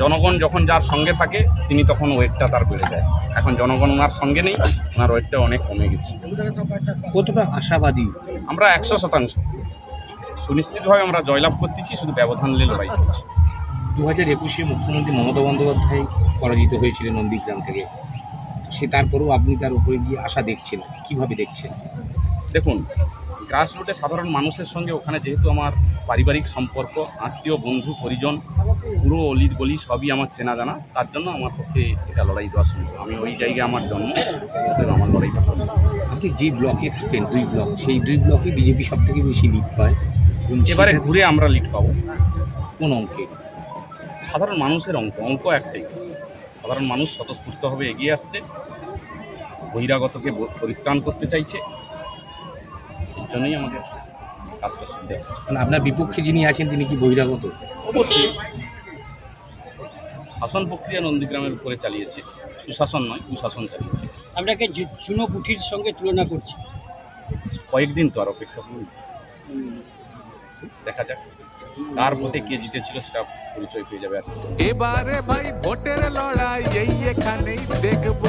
জনগণ যখন যার সঙ্গে থাকে তিনি তখন ওয়েটটা তার বেড়ে যায়। এখন জনগণ ওনার সঙ্গে নেই, ওনার ওয়েটটা অনেক কমে গেছে। কতটা আশাবাদী? আমরা 100% সুনিশ্চিতভাবে আমরা জয়লাভ করতেছি, শুধু ব্যবধান নিয়ে লড়াই করছি। 2021-এ মুখ্যমন্ত্রী মমতা বন্দ্যোপাধ্যায় পরাজিত হয়েছিলেন নন্দীগ্রাম থেকে, তারপরেও আপনি তার উপরে গিয়ে আশা দেখছেন, কিভাবে দেখছেন? দেখুন, গ্রাসরুটে সাধারণ মানুষের সঙ্গে ওখানে যেহেতু আমার পারিবারিক সম্পর্ক, আত্মীয়, বন্ধু, পরিজন, পুরো অলির গলি সবই আমার চেনা জানা, তার জন্য আমার পক্ষে এটা লড়াই দেওয়া সম্ভব। আমি ওই জায়গায় আমার জন্ম, অতএব আমার লড়াইটা পছন্দ। আপনি যে ব্লকে থাকেন, 2 ব্লক, সেই 2 ব্লকে বিজেপি সব থেকে বেশি লিড পায়। এবারে ঘুরে আমরা লিড পাবো। কোন অঙ্কে? সাধারণ মানুষের অঙ্ক একটাই, সাধারণ মানুষ স্বতঃস্ফূর্তভাবে এগিয়ে আসছে, বহিরাগতকে পরিত্রাণ করতে চাইছে, এর জন্যই আমাদের কাজটা সুবিধা হচ্ছে। মানে আপনার বিপক্ষে যিনি আছেন তিনি কি বহিরাগত? অবশ্যই শাসন প্রক্রিয়া নন্দীগ্রামের উপরে চালিয়েছে, সুশাসন নয় কুশাসন চালিয়েছে। আপনাকে চুনো পুঠির সঙ্গে তুলনা করছি। কয়েকদিন তো আর অপেক্ষা করুন, দেখা যাক কার ভোটে কে জিতেছিল সেটা পরিচয় পেয়ে যাবে। এবারে ভাই ভোটের লড়াই এই এখানেই দেখব।